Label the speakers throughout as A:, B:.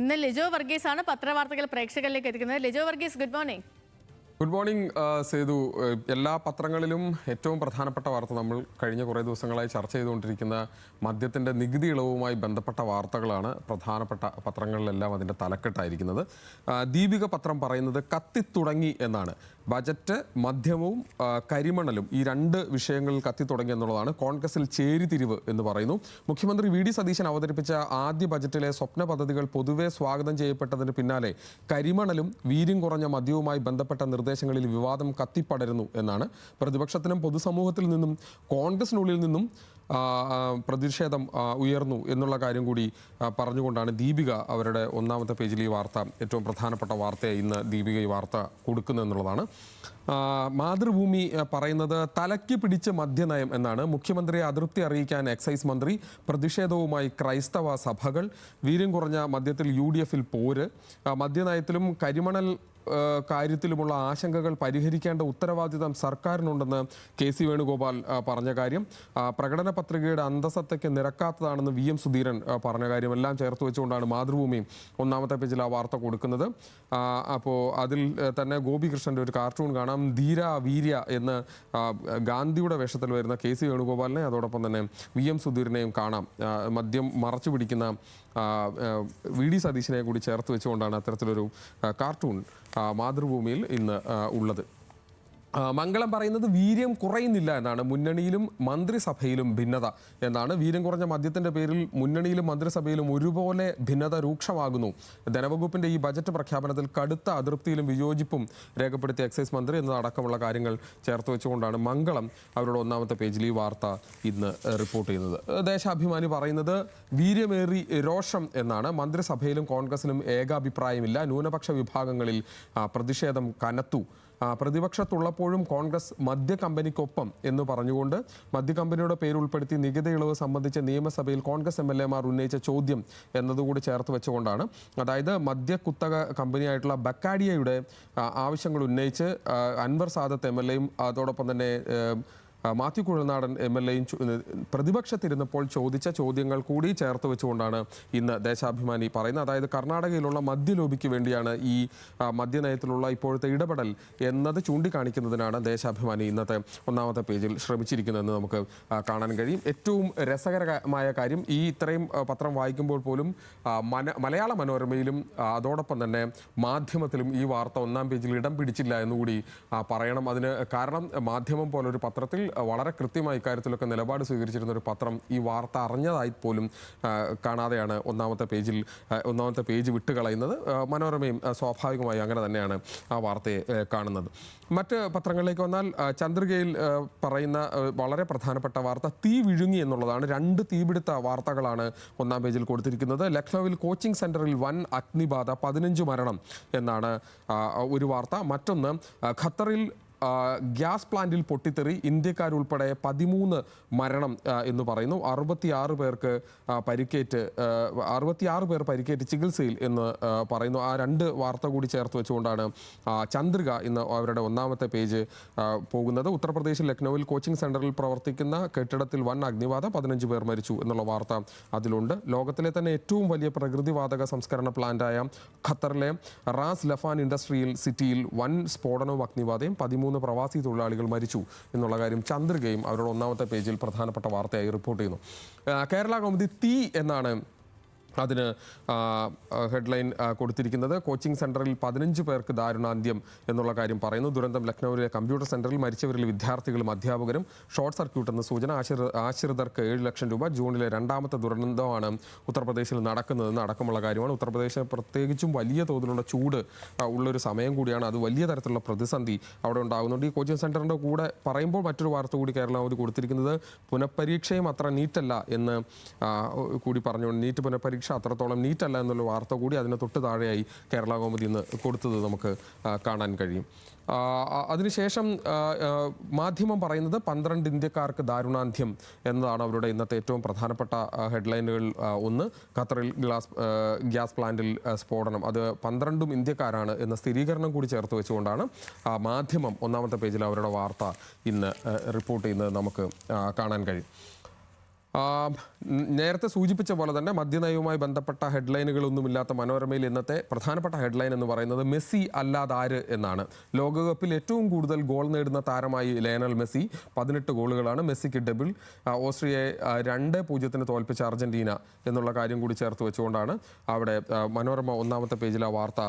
A: ഇന്ന് ലിജോ വർഗീസ് ആണ് പത്രവാർത്തകൾ പ്രേക്ഷകരിലേക്ക് എത്തിക്കുന്നത്. Lijo Varghese, good morning.
B: Good morning Sethu. എല്ലാ പത്രങ്ങളിലും ഏറ്റവും പ്രധാനപ്പെട്ട വാർത്ത നമ്മൾ കഴിഞ്ഞ കുറേ ദിവസങ്ങളായി ചർച്ച ചെയ്തുകൊണ്ടിരിക്കുന്ന മദ്യത്തിൻ്റെ നികുതി ഇളവുമായി ബന്ധപ്പെട്ട വാർത്തകളാണ് പ്രധാനപ്പെട്ട പത്രങ്ങളിലെല്ലാം അതിൻ്റെ തലക്കെട്ടായിരിക്കുന്നത്. ദീപിക പത്രം പറയുന്നത് കത്തിത്തുടങ്ങി എന്നാണ്. ബജറ്റ്, മദ്യവും കരിമണലും ഈ രണ്ട് വിഷയങ്ങളിൽ കത്തിത്തുടങ്ങി എന്നുള്ളതാണ്. കോൺഗ്രസിൽ ചേരിതിരിവ് എന്ന് പറയുന്നു. മുഖ്യമന്ത്രി വി ഡി സതീശൻ അവതരിപ്പിച്ച ആദ്യ ബജറ്റിലെ സ്വപ്ന പദ്ധതികൾ പൊതുവെ സ്വാഗതം ചെയ്യപ്പെട്ടതിന് പിന്നാലെ കരിമണലും വീര്യം കുറഞ്ഞ മദ്യവുമായി ബന്ധപ്പെട്ട നിർദ്ദേശങ്ങളിൽ വിവാദം കത്തിപ്പടരുന്നു എന്നാണ്. പ്രതിപക്ഷത്തിനും പൊതുസമൂഹത്തിൽ നിന്നും കോൺഗ്രസിനുള്ളിൽ നിന്നും പ്രതിഷേധം ഉയർന്നു എന്നുള്ള കാര്യം കൂടി പറഞ്ഞുകൊണ്ടാണ് ദീപിക അവരുടെ ഒന്നാമത്തെ പേജിൽ ഈ വാർത്ത, ഏറ്റവും പ്രധാനപ്പെട്ട വാർത്തയായി ഇന്ന് ദീപിക ഈ വാർത്ത കൊടുക്കുന്നു എന്നുള്ളതാണ്. മാതൃഭൂമി പറയുന്നത് തലയ്ക്ക് പിടിച്ച് മദ്യനയം എന്നാണ്. മുഖ്യമന്ത്രിയെ അതൃപ്തി അറിയിക്കാൻ എക്സൈസ് മന്ത്രി, പ്രതിഷേധവുമായി ക്രൈസ്തവ സഭകൾ, വീര്യം കുറഞ്ഞ മദ്യത്തിൽ UDF-ൽ പോര്, മദ്യനയത്തിലും കരിമണൽ കാര്യത്തിലുമുള്ള ആശങ്കകൾ പരിഹരിക്കേണ്ട ഉത്തരവാദിത്തം സർക്കാരിനുണ്ടെന്ന് KC വേണുഗോപാൽ പറഞ്ഞ കാര്യം, പ്രകടന പത്രികയുടെ അന്തസത്തയ്ക്ക് നിരക്കാത്തതാണെന്ന് VM സുധീരൻ പറഞ്ഞ കാര്യം എല്ലാം ചേർത്ത് വെച്ചുകൊണ്ടാണ് മാതൃഭൂമി ഒന്നാമത്തെ പേജിൽ ആ വാർത്ത കൊടുക്കുന്നത്. അപ്പോൾ അതിൽ തന്നെ ഗോപികൃഷ്ണൻ്റെ ഒരു കാർട്ടൂൺ കാണാം. ധീര വീര്യ എന്ന് ഗാന്ധിയുടെ വേഷത്തിൽ വരുന്ന KC വേണുഗോപാലിനെ, അതോടൊപ്പം തന്നെ VM സുധീരനെയും കാണാം. മദ്യം മറച്ചു പിടിക്കുന്ന വി ഡി സതീശനെ കൂടി ചേർത്ത് വെച്ചുകൊണ്ടാണ് അത്തരത്തിലൊരു കാർട്ടൂൺ മാതൃഭൂമിയിൽ ഇന്ന് ഉള്ളത്. മംഗളം പറയുന്നത് വീര്യം കുറയുന്നില്ല എന്നാണ്. മുന്നണിയിലും മന്ത്രിസഭയിലും ഭിന്നത എന്നാണ്. വീര്യം കുറഞ്ഞ മദ്യത്തിൻ്റെ പേരിൽ മുന്നണിയിലും മന്ത്രിസഭയിലും ഒരുപോലെ ഭിന്നത രൂക്ഷമാകുന്നു. ധനവകുപ്പിൻ്റെ ഈ ബജറ്റ് പ്രഖ്യാപനത്തിൽ കടുത്ത അതൃപ്തിയിലും വിയോജിപ്പും രേഖപ്പെടുത്തിയ എക്സൈസ് മന്ത്രി എന്നതടക്കമുള്ള കാര്യങ്ങൾ ചേർത്ത് വെച്ചുകൊണ്ടാണ് മംഗളം അവരുടെ ഒന്നാമത്തെ പേജിൽ ഈ വാർത്ത ഇന്ന് റിപ്പോർട്ട് ചെയ്യുന്നത്. ദേശാഭിമാനി പറയുന്നത് വീര്യമേറി രോഷം എന്നാണ്. മന്ത്രിസഭയിലും കോൺഗ്രസിലും ഏകാഭിപ്രായമില്ല. ന്യൂനപക്ഷ വിഭാഗങ്ങളിൽ പ്രതിഷേധം കനത്തു. പ്രതിപക്ഷത്തുള്ളപ്പോഴും കോൺഗ്രസ് മദ്യ കമ്പനിക്കൊപ്പം എന്ന് പറഞ്ഞുകൊണ്ട് മദ്യ കമ്പനിയുടെ പേരുൾപ്പെടുത്തി നികുതി ഇളവ് സംബന്ധിച്ച നിയമസഭയിൽ കോൺഗ്രസ് MLA-മാർ ഉന്നയിച്ച ചോദ്യം എന്നതുകൂടി ചേർത്ത് വെച്ചുകൊണ്ടാണ്. അതായത് മദ്യ കുത്തക കമ്പനിയായിട്ടുള്ള ബക്കാഡിയയുടെ ആവശ്യങ്ങൾ ഉന്നയിച്ച് അൻവർ സാദത്ത് MLA-യും അതോടൊപ്പം തന്നെ മാത്യു കുഴൽനാടൻ MLA-യും പ്രതിപക്ഷത്തിരുന്നപ്പോൾ ചോദിച്ച ചോദ്യങ്ങൾ കൂടി ചേർത്ത് വെച്ചുകൊണ്ടാണ് ഇന്ന് ദേശാഭിമാനി പറയുന്നത്. അതായത് കർണാടകയിലുള്ള മദ്യലോബിക്ക് വേണ്ടിയാണ് ഈ മദ്യനയത്തിലുള്ള ഇപ്പോഴത്തെ ഇടപെടൽ എന്നത് ചൂണ്ടിക്കാണിക്കുന്നതിനാണ് ദേശാഭിമാനി ഇന്നത്തെ ഒന്നാമത്തെ പേജിൽ ശ്രമിച്ചിരിക്കുന്നതെന്ന് നമുക്ക് കാണാൻ കഴിയും. ഏറ്റവും രസകരമായ കാര്യം, ഈ ഇത്രയും പത്രം വായിക്കുമ്പോൾ പോലും മലയാള മനോരമയിലും അതോടൊപ്പം തന്നെ മാധ്യമത്തിലും ഈ വാർത്ത ഒന്നാം പേജിൽ ഇടം പിടിച്ചില്ല എന്നുകൂടി പറയണം. അതിന് കാരണം മാധ്യമം പോലൊരു പത്രത്തിൽ വളരെ കൃത്യമായി ഇക്കാര്യത്തിലൊക്കെ നിലപാട് സ്വീകരിച്ചിരുന്ന ഒരു പത്രം ഈ വാർത്ത അറിഞ്ഞതായി പോലും കാണാതെയാണ് ഒന്നാമത്തെ പേജ് വിട്ടുകളയുന്നത്. മനോരമയും സ്വാഭാവികമായി അങ്ങനെ തന്നെയാണ് ആ വാർത്തയെ കാണുന്നത്. മറ്റ് പത്രങ്ങളിലേക്ക് വന്നാൽ ചന്ദ്രികയിൽ പറയുന്ന വളരെ പ്രധാനപ്പെട്ട വാർത്ത തീ വിഴുങ്ങി എന്നുള്ളതാണ്. 2 തീപിടുത്ത വാർത്തകളാണ് ഒന്നാം പേജിൽ കൊടുത്തിരിക്കുന്നത്. ലക്നൌവിൽ കോച്ചിങ് സെന്ററിൽ വൻ അഗ്നിബാധ, 15 മരണം എന്നാണ് ഒരു വാർത്ത. മറ്റൊന്ന്, ഖത്തറിൽ ഗ്യാസ് പ്ലാന്റിൽ പൊട്ടിത്തെറി, ഇന്ത്യക്കാരുൾപ്പെടെ 13 മരണം എന്ന് പറയുന്നു. 66 പേർ പരിക്കേറ്റ് ചികിത്സയിൽ എന്ന് പറയുന്നു. ആ 2 വാർത്ത കൂടി ചേർത്ത് വെച്ചുകൊണ്ടാണ് ചന്ദ്രിക ഇന്ന് അവരുടെ ഒന്നാമത്തെ പേജ് പോകുന്നത്. ഉത്തർപ്രദേശിൽ ലക്നൌവിൽ കോച്ചിങ് സെന്ററിൽ പ്രവർത്തിക്കുന്ന കെട്ടിടത്തിൽ വൻ അഗ്നിബാധ, 15 പേർ മരിച്ചു എന്നുള്ള വാർത്ത അതിലുണ്ട്. ലോകത്തിലെ തന്നെ ഏറ്റവും വലിയ പ്രകൃതിവാതക സംസ്കരണ പ്ലാന്റായ ഖത്തറിലെ റാസ് ലഫാൻ ഇൻഡസ്ട്രിയൽ സിറ്റിയിൽ വൻ സ്ഫോടനവും അഗ്നിബാധയും, 13 പ്രവാസി തൊഴിലാളികൾ മരിച്ചു എന്നുള്ള കാര്യം ചന്ദ്രികയും അവരുടെ ഒന്നാമത്തെ പേജിൽ പ്രധാനപ്പെട്ട വാർത്തയായി റിപ്പോർട്ട് ചെയ്യുന്നു. കേരള കൗമുദി തീ എന്നാണ് അതിന് ഹെഡ്ലൈൻ കൊടുത്തിരിക്കുന്നത്. കോച്ചിങ് സെൻറ്ററിൽ 15 പേർക്ക് ദാരുണാന്ത്യം എന്നുള്ള കാര്യം പറയുന്നു. ദുരന്തം ലക്നൌവിലെ കമ്പ്യൂട്ടർ സെൻറ്ററിൽ, മരിച്ചവരിൽ വിദ്യാർത്ഥികളും അധ്യാപകരും. ഷോർട്ട് സർക്യൂട്ട് എന്ന സൂചന. ആശ്രിതർക്ക് 7 ലക്ഷം രൂപ. ജൂണിലെ 2ാമത്തെ ദുരന്തമാണ് ഉത്തർപ്രദേശിൽ നടക്കുന്നതെന്ന് അടക്കമുള്ള കാര്യമാണ്. ഉത്തർപ്രദേശിൽ പ്രത്യേകിച്ചും വലിയ തോതിലുള്ള ചൂട് ഉള്ളൊരു സമയം കൂടിയാണ്. അത് വലിയ തരത്തിലുള്ള പ്രതിസന്ധി അവിടെ ഉണ്ടാകുന്നുണ്ട്. ഈ കോച്ചിങ് സെൻറ്ററിൻ്റെ കൂടെ പറയുമ്പോൾ മറ്റൊരു വാർത്ത കൂടി കേരള കൗമുദി കൊടുത്തിരിക്കുന്നത് പുനഃപരീക്ഷയും അത്ര നീറ്റല്ല എന്ന് കൂടി പറഞ്ഞുകൊണ്ട്, നീറ്റ് പുനഃപരീക്ഷ അത്രത്തോളം നീറ്റല്ല എന്നുള്ള വാർത്ത കൂടി അതിന് തൊട്ട് താഴെയായി കേരള കൗമുദി ഇന്ന് കൊടുത്തത് നമുക്ക് കാണാൻ കഴിയും. അതിനുശേഷം മാധ്യമം പറയുന്നത് 12 ഇന്ത്യക്കാർക്ക് ദാരുണാന്ത്യം എന്നതാണ് അവരുടെ ഇന്നത്തെ ഏറ്റവും പ്രധാനപ്പെട്ട ഹെഡ്ലൈനുകൾ. ഒന്ന്, ഖത്തറിൽ ഗ്യാസ് പ്ലാന്റിൽ സ്ഫോടനം, അത് 12 ഇന്ത്യക്കാരാണ് എന്ന സ്ഥിരീകരണം കൂടി ചേർത്ത് വെച്ചുകൊണ്ടാണ് മാധ്യമം ഒന്നാമത്തെ പേജിൽ അവരുടെ വാർത്ത ഇന്ന് റിപ്പോർട്ട് ചെയ്യുന്നത് നമുക്ക് കാണാൻ കഴിയും. നേരത്തെ സൂചിപ്പിച്ച പോലെ തന്നെ മദ്യനയവുമായി ബന്ധപ്പെട്ട ഹെഡ്ലൈനുകളൊന്നുമില്ലാത്ത മനോരമയിൽ ഇന്നത്തെ പ്രധാനപ്പെട്ട ഹെഡ്ലൈൻ എന്ന് പറയുന്നത് മെസ്സി അല്ലാതാര് എന്നാണ്. ലോകകപ്പിൽ ഏറ്റവും കൂടുതൽ ഗോൾ നേടുന്ന താരമായി ലയണൽ മെസ്സി, 18 ഗോളുകളാണ്. മെസ്സിക്ക് ഡബിൾ. ഓസ്ട്രിയയെ 2-0 തോൽപ്പിച്ച അർജന്റീന എന്നുള്ള കാര്യം കൂടി ചേർത്ത് വെച്ചുകൊണ്ടാണ് അവിടെ മനോരമ ഒന്നാമത്തെ പേജിൽ ആ വാർത്ത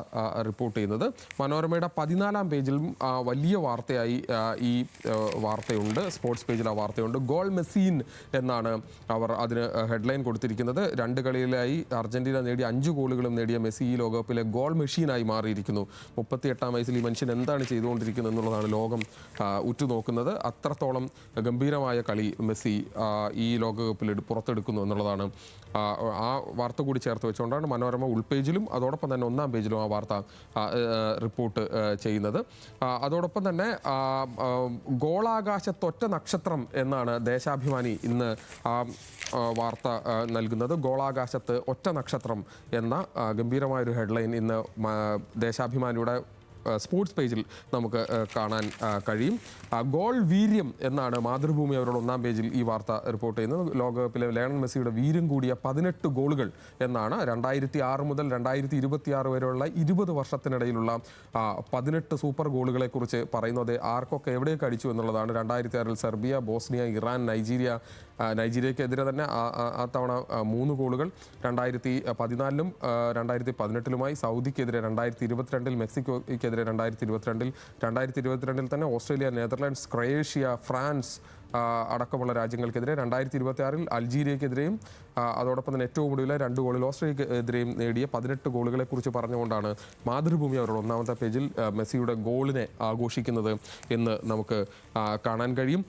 B: റിപ്പോർട്ട് ചെയ്യുന്നത്. മനോരമയുടെ 14-ാം പേജിലും വലിയ വാർത്തയായി ഈ വാർത്തയുണ്ട്. സ്പോർട്സ് പേജിൽ ആ വാർത്തയുണ്ട്. ഗോൾ മെസ്സിൻ എന്നാണ് അവർ അതിന് ഹെഡ്ലൈൻ കൊടുത്തിരിക്കുന്നത്. 2 കളിയിലായി അർജന്റീന നേടിയ 5 ഗോളുകളും നേടിയ മെസ്സി ഈ ലോകകപ്പിലെ ഗോൾ മെഷീനായി മാറിയിരിക്കുന്നു. 38-ാം വയസ്സിൽ ഈ മനുഷ്യൻ എന്താണ് ചെയ്തുകൊണ്ടിരിക്കുന്നത് എന്നുള്ളതാണ് ലോകം ഉറ്റുനോക്കുന്നത്. അത്രത്തോളം ഗംഭീരമായ കളി മെസ്സി ഈ ലോകകപ്പിൽ പുറത്തെടുക്കുന്നു എന്നുള്ളതാണ് ആ വാർത്ത കൂടി ചേർത്ത് വെച്ചുകൊണ്ടാണ് മനോരമ ഉൾപേജിലും അതോടൊപ്പം തന്നെ 1-ാം പേജിലും ആ വാർത്ത റിപ്പോർട്ട് ചെയ്യുന്നത്. അതോടൊപ്പം തന്നെ ഗോളാകാശത്തൊറ്റ നക്ഷത്രം എന്നാണ് ദേശാഭിമാനി ഇന്ന് വാർത്ത നൽകുന്നത്. ഗോളാകാശത്ത് ഒറ്റ നക്ഷത്രം എന്ന ഗംഭീരമായൊരു ഹെഡ്ലൈൻ ഇന്ന് ദേശാഭിമാനിയുടെ സ്പോർട്സ് പേജിൽ നമുക്ക് കാണാൻ കഴിയും. ഗോൾ വീര്യം എന്നാണ് മാതൃഭൂമി അവരുടെ 1-ാം പേജിൽ ഈ വാർത്ത റിപ്പോർട്ട് ചെയ്യുന്നത്. ലോകകപ്പിലെ ലയണൽ മെസ്സിയുടെ വീര്യം കൂടിയ 18 ഗോളുകൾ എന്നാണ്. 2006 മുതൽ 2026 വരെയുള്ള 20 വർഷത്തിനിടയിലുള്ള 18 സൂപ്പർ ഗോളുകളെ കുറിച്ച് പറയുന്നത് ആർക്കൊക്കെ എവിടെയൊക്കെ അടിച്ചു എന്നുള്ളതാണ്. 2006 സെർബിയ, ബോസ്നിയ, ഇറാൻ, നൈജീരിയക്കെതിരെ തന്നെ ആ തവണ 3 ഗോളുകൾ. 2014-ലും 2018-ലുമായി സൗദിക്കെതിരെ, 2022-ൽ മെക്സിക്കോയ്ക്കെതിരെ, 2022-ൽ തന്നെ ഓസ്ട്രേലിയ, നെതർലാൻഡ്സ്, ക്രൊയേഷ്യ, ഫ്രാൻസ് അടക്കമുള്ള രാജ്യങ്ങൾക്കെതിരെ, 2026-ൽ അൾജീരിയക്കെതിരെയും അതോടൊപ്പം തന്നെ ഏറ്റവും ഒടുവിലെ 2 ഗോളിൽ ഓസ്ട്രേലിയക്കെതിരെയും നേടിയ 18 ഗോളുകളെ കുറിച്ച് പറഞ്ഞുകൊണ്ടാണ് മാതൃഭൂമി അവരുടെ 1-ാമത്തെ പേജിൽ മെസ്സിയുടെ ഗോളിനെ ആഘോഷിക്കുന്നത് എന്ന് നമുക്ക് കാണാൻ കഴിയും.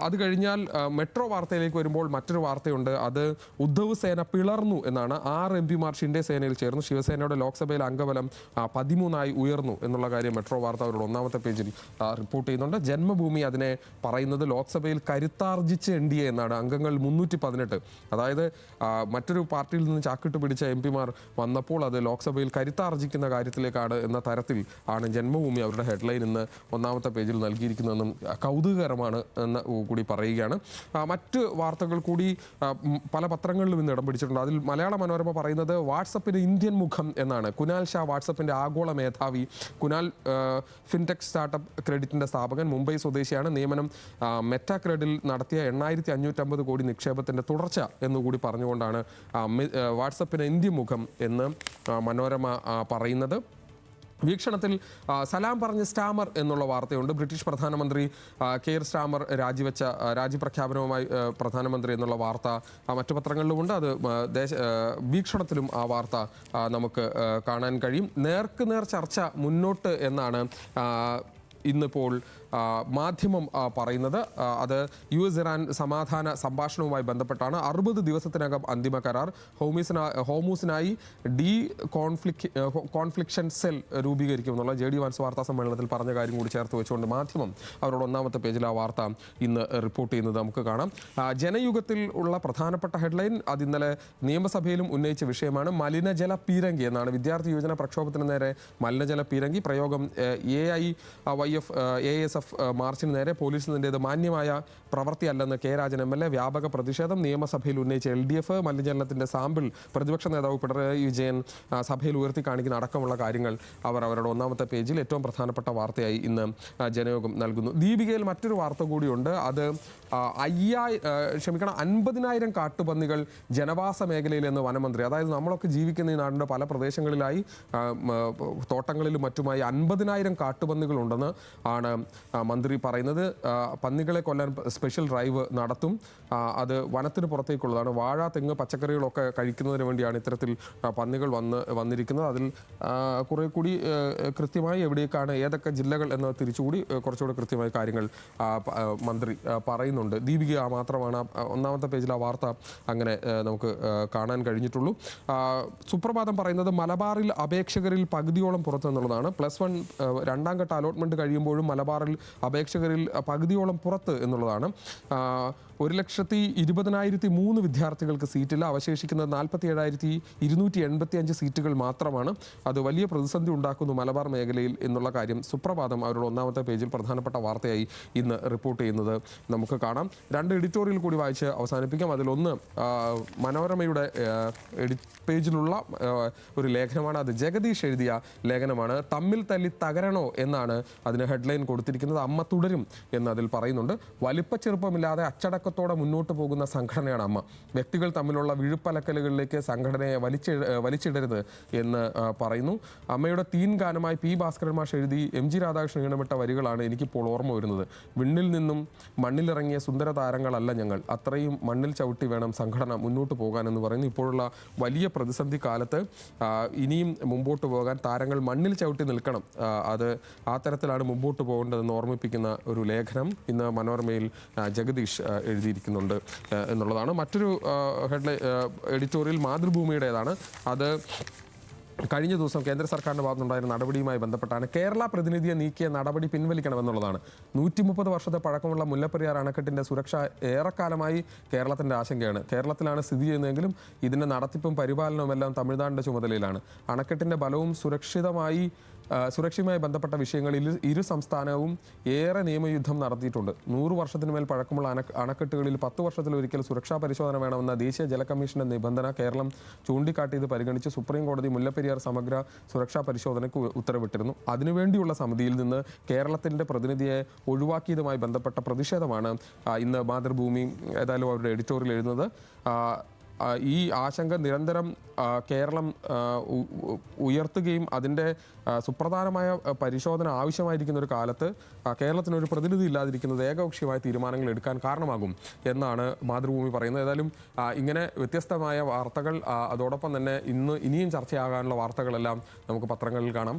B: അത് കഴിഞ്ഞാൽ മെട്രോ വാർത്തയിലേക്ക് വരുമ്പോൾ മറ്റൊരു വാർത്തയുണ്ട്. അത് ഉദ്ധവ് സേന പിളർന്നു എന്നാണ്. 6 MP-മാർ ഷിൻഡെ സേനയിൽ ചേർന്നു. ശിവസേനയുടെ ലോക്സഭയിലെ അംഗബലം 13 ഉയർന്നു എന്നുള്ള കാര്യം മെട്രോ വാർത്ത അവരുടെ 1-ാമത്തെ പേജിൽ റിപ്പോർട്ട് ചെയ്യുന്നുണ്ട്. ജന്മഭൂമി അതിനെ പറയുന്നത് ലോക്സഭയിൽ കരുത്താർജിച്ച് NDA എന്നാണ്. അംഗങ്ങൾ 318. അതായത് മറ്റൊരു പാർട്ടിയിൽ നിന്ന് ചാക്കിട്ട് പിടിച്ച MP-മാർ വന്നപ്പോൾ അത് ലോക്സഭയിൽ കരുത്താർജിക്കുന്ന കാര്യത്തിലേക്കാണ് എന്ന തരത്തിൽ ആണ് ജന്മഭൂമി അവരുടെ ഹെഡ്ലൈൻ ഇന്ന് 1-ാമത്തെ പേജിൽ നൽകിയിരിക്കുന്നതെന്നും കൗതുകകരമാണ് എന്ന് കൂടി പറയുകയാണ്. മറ്റ് വാർത്തകൾ കൂടി പല പത്രങ്ങളിലും ഇന്ന് ഇടം പിടിച്ചിട്ടുണ്ട്. അതിൽ മലയാള മനോരമ പറയുന്നത് വാട്സപ്പിന് ഇന്ത്യൻ മുഖം എന്നാണ്. കുനാൽ ഷാ വാട്സപ്പിൻ്റെ ആഗോള മേധാവി. കുനാൽ ഫിൻടെക് സ്റ്റാർട്ടപ്പ് ക്രെഡിറ്റിൻ്റെ സ്ഥാപകൻ, മുംബൈ സ്വദേശിയാണ്. നിയമനം മെറ്റാക്രെഡിൽ നടത്തിയ 8,550 കോടി നിക്ഷേപത്തിൻ്റെ തുടർച്ച എന്നുകൂടി പറഞ്ഞുകൊണ്ടാണ് വാട്സപ്പിന് ഇന്ത്യൻ മുഖം എന്ന് മനോരമ പറയുന്നത്. വീക്ഷണത്തിൽ സലാം പറഞ്ഞ സ്റ്റാമർ എന്നുള്ള വാർത്തയുണ്ട്. ബ്രിട്ടീഷ് പ്രധാനമന്ത്രി കെയർ സ്റ്റാമർ രാജ്യപ്രഖ്യാപനവുമായി പ്രധാനമന്ത്രി എന്നുള്ള വാർത്ത മറ്റു പത്രങ്ങളിലുമുണ്ട്. അത് വീക്ഷണത്തിലും ആ വാർത്ത നമുക്ക് കാണാൻ കഴിയും. നേർക്കുനേർ ചർച്ച മുന്നോട്ട് എന്നാണ് ഇന്നിപ്പോൾ മാധ്യമം പറയുന്നത്. അത് US ഇറാൻ സമാധാന സംഭാഷണവുമായി ബന്ധപ്പെട്ടാണ്. 60 ദിവസത്തിനകം അന്തിമ കരാർ. ഹോമൂസിനായി കോൺഫ്ലിക്ഷൻ സെൽ രൂപീകരിക്കുമെന്നുള്ള JD വാൻസ് വാർത്താ സമ്മേളനത്തിൽ പറഞ്ഞ കാര്യം കൂടി ചേർത്ത് വെച്ചുകൊണ്ട് മാധ്യമം അവരുടെ 1-ാമത്തെ പേജിൽ ആ വാർത്ത ഇന്ന് റിപ്പോർട്ട് ചെയ്യുന്നത് നമുക്ക് കാണാം. ജനയുഗത്തിൽ ഉള്ള പ്രധാനപ്പെട്ട ഹെഡ്ലൈൻ അത് ഇന്നലെ നിയമസഭയിലും ഉന്നയിച്ച വിഷയമാണ്. മലിനജല പീരങ്കി എന്നാണ്. വിദ്യാർത്ഥി യുവജന പ്രക്ഷോഭത്തിന് നേരെ മലിനജല പീരങ്കി പ്രയോഗം. AISF മാർച്ചിന് നേരെ പോലീസിൻ്റേത് മാന്യമായ പ്രവൃത്തിയല്ലെന്ന് K രാജൻ MLA. വ്യാപക പ്രതിഷേധം. നിയമസഭയിൽ ഉന്നയിച്ച LDF. മലിനജലത്തിൻ്റെ സാമ്പിൾ പ്രതിപക്ഷ നേതാവ് പിണറായി വിജയൻ സഭയിൽ ഉയർത്തി കാണിക്കുന്ന അടക്കമുള്ള കാര്യങ്ങൾ അവർ അവരുടെ 1-ാമത്തെ പേജിൽ ഏറ്റവും പ്രധാനപ്പെട്ട വാർത്തയായി ഇന്ന് ജനയോഗം നൽകുന്നു. ദീപികയിൽ മറ്റൊരു വാർത്ത കൂടിയുണ്ട്. അത് 50,000 കാട്ടുപന്നികൾ ജനവാസ മേഖലയിലെന്ന് വനമന്ത്രി. അതായത് നമ്മളൊക്കെ ജീവിക്കുന്ന ഈ നാടിൻ്റെ പല പ്രദേശങ്ങളിലായി തോട്ടങ്ങളിലും മറ്റുമായി 50,000 കാട്ടുപന്നികളുണ്ടെന്ന് ആണ് മന്ത്രി പറയുന്നത്. പന്നികളെ കൊല്ലാൻ സ്പെഷ്യൽ ഡ്രൈവ് നടത്തും. അത് വനത്തിന് പുറത്തേക്കുള്ളതാണ്. വാഴ, തെങ്ങ്, പച്ചക്കറികളൊക്കെ കഴിക്കുന്നതിന് വേണ്ടിയാണ് ഇത്തരത്തിൽ പന്നികൾ വന്നിരിക്കുന്നത്. അതിൽ കുറേ കൂടി കൃത്യമായി എവിടേക്കാണ്, ഏതൊക്കെ ജില്ലകൾ എന്ന് തിരിച്ചുകൂടി കുറച്ചുകൂടി കൃത്യമായ കാര്യങ്ങൾ മന്ത്രി പറയുന്നുണ്ട്. ദീപിക മാത്രമാണ് 1-ാമത്തെ പേജിൽ ആ വാർത്ത അങ്ങനെ നമുക്ക് കാണാൻ കഴിഞ്ഞിട്ടുള്ളൂ. സുപ്രഭാതം പറയുന്നത് മലബാറിൽ അപേക്ഷകരിൽ പകുതിയോളം പുറത്തു എന്നുള്ളതാണ്. +1 2ാം ഘട്ട അലോട്ട്മെൻറ്റ് കഴിയുമ്പോഴും മലബാറിൽ അപേക്ഷകരിൽ പകുതിയോളം പുറത്ത് എന്നുള്ളതാണ്. 1,20,003 വിദ്യാർത്ഥികൾക്ക് സീറ്റില്ല. അവശേഷിക്കുന്നത് 47,285 സീറ്റുകൾ മാത്രമാണ്. അത് വലിയ പ്രതിസന്ധി ഉണ്ടാക്കുന്നു മലബാർ മേഖലയിൽ എന്നുള്ള കാര്യം സുപ്രഭാതം അവരുടെ ഒന്നാമത്തെ പേജിൽ പ്രധാനപ്പെട്ട വാർത്തയായി ഇന്ന് റിപ്പോർട്ട് ചെയ്യുന്നത് നമുക്ക് കാണാം. 2 എഡിറ്റോറിയൽ കൂടി വായിച്ച് അവസാനിപ്പിക്കാം. അതിലൊന്ന് മനോരമയുടെ പേജിലുള്ള ഒരു ലേഖനമാണ്. അത് ജഗദീഷ് എഴുതിയ ലേഖനമാണ്. തമ്മിൽ തല്ലി തകരണോ എന്നാണ് അതിന് ഹെഡ്ലൈൻ കൊടുത്തിരിക്കുന്നത്. അമ്മ തുടരും എന്ന് അതിൽ പറയുന്നുണ്ട്. വലിപ്പച്ചെറുപ്പമില്ലാതെ അച്ചടക്കത്തോടെ മുന്നോട്ട് പോകുന്ന സംഘടനയാണ് അമ്മ. വ്യക്തികൾ തമ്മിലുള്ള വിഴുപ്പലക്കലുകളിലേക്ക് സംഘടനയെ വലിച്ചിടരുത് എന്ന് പറയുന്നു. അമ്മയുടെ തീൻ ഗാനമായി പി ഭാസ്കരൻ മാഷ് എഴുതി എം ജി രാധാകൃഷ്ണൻ ഈണമിട്ട വരികളാണ് എനിക്കിപ്പോൾ ഓർമ്മ വരുന്നത്. വിണ്ണിൽ നിന്നും മണ്ണിലിറങ്ങിയ സുന്ദര താരങ്ങളല്ല ഞങ്ങൾ, അത്രയും മണ്ണിൽ ചവിട്ടി വേണം സംഘടന മുന്നോട്ട് പോകാനെന്ന് പറയുന്നു. ഇപ്പോഴുള്ള വലിയ പ്രതിസന്ധി കാലത്ത് ഇനിയും മുമ്പോട്ട് പോകാൻ താരങ്ങൾ മണ്ണിൽ ചവിട്ടി നിൽക്കണം. അത് ആ തരത്തിലാണ് മുമ്പോട്ട് പോകേണ്ടതെന്ന് ഓർമ്മിപ്പിക്കുന്ന ഒരു ലേഖനം ഇന്ന് മനോരമയിൽ ജഗദീഷ് എഴുതിയിരിക്കുന്നുണ്ട് എന്നുള്ളതാണ്. മറ്റൊരു എഡിറ്റോറിയൽ മാതൃഭൂമിയുടേതാണ്. അത് കഴിഞ്ഞ ദിവസം കേന്ദ്ര സർക്കാരിൻ്റെ ഭാഗത്തുനിന്നുണ്ടായിരുന്ന നടപടിയുമായി ബന്ധപ്പെട്ടാണ്. കേരള പ്രതിനിധിയെ നീക്കിയ നടപടി പിൻവലിക്കണമെന്നുള്ളതാണ്. 130 വർഷത്തെ പഴക്കമുള്ള മുല്ലപ്പെരിയാർ അണക്കെട്ടിൻ്റെ സുരക്ഷ ഏറെക്കാലമായി കേരളത്തിൻ്റെ ആശങ്കയാണ്. കേരളത്തിലാണ് സ്ഥിതി ചെയ്യുന്നതെങ്കിലും ഇതിൻ്റെ നടത്തിപ്പും പരിപാലനവും എല്ലാം തമിഴ്നാടിൻ്റെ ചുമതലയിലാണ്. അണക്കെട്ടിൻ്റെ ബലവും സുരക്ഷയുമായി ബന്ധപ്പെട്ട വിഷയങ്ങളിൽ ഇരു സംസ്ഥാനവും ഏറെ നിയമയുദ്ധം നടത്തിയിട്ടുണ്ട്. 100 വർഷത്തിന് മേൽ പഴക്കമുള്ള അണക്കെട്ടുകളിൽ 10 വർഷത്തിലൊരിക്കൽ സുരക്ഷാ പരിശോധന വേണമെന്ന ദേശീയ ജല കമ്മീഷന്റെ നിബന്ധന കേരളം ചൂണ്ടിക്കാട്ടിയത് പരിഗണിച്ച് സുപ്രീം കോടതി മുല്ലപ്പെരിയാർ സമഗ്ര സുരക്ഷാ പരിശോധനയ്ക്ക് ഉത്തരവിട്ടിരുന്നു. അതിനുവേണ്ടിയുള്ള സമിതിയിൽ നിന്ന് കേരളത്തിൻ്റെ പ്രതിനിധിയെ ഒഴിവാക്കിയതുമായി ബന്ധപ്പെട്ട പ്രതിഷേധമാണ് ഇന്ന് മാതൃഭൂമി ഏതായാലും അവരുടെ എഡിറ്റോറിയൽ എഴുതുന്നത്. ഈ ആശങ്ക നിരന്തരം കേരളം ഉയർത്തുകയും അതിൻ്റെ സുപ്രധാനമായ പരിശോധന ആവശ്യമായിരിക്കുന്ന ഒരു കാലത്ത് കേരളത്തിനൊരു പ്രതിനിധി ഇല്ലാതിരിക്കുന്നത് ഏകപക്ഷീയമായ തീരുമാനങ്ങൾ എടുക്കാൻ കാരണമാകും എന്നാണ് മാതൃഭൂമി പറയുന്നത്. ഏതായാലും ഇങ്ങനെ വ്യത്യസ്തമായ വാർത്തകൾ, അതോടൊപ്പം തന്നെ ഇനിയും ചർച്ചയാകാനുള്ള വാർത്തകളെല്ലാം നമുക്ക് പത്രങ്ങളിൽ കാണാം.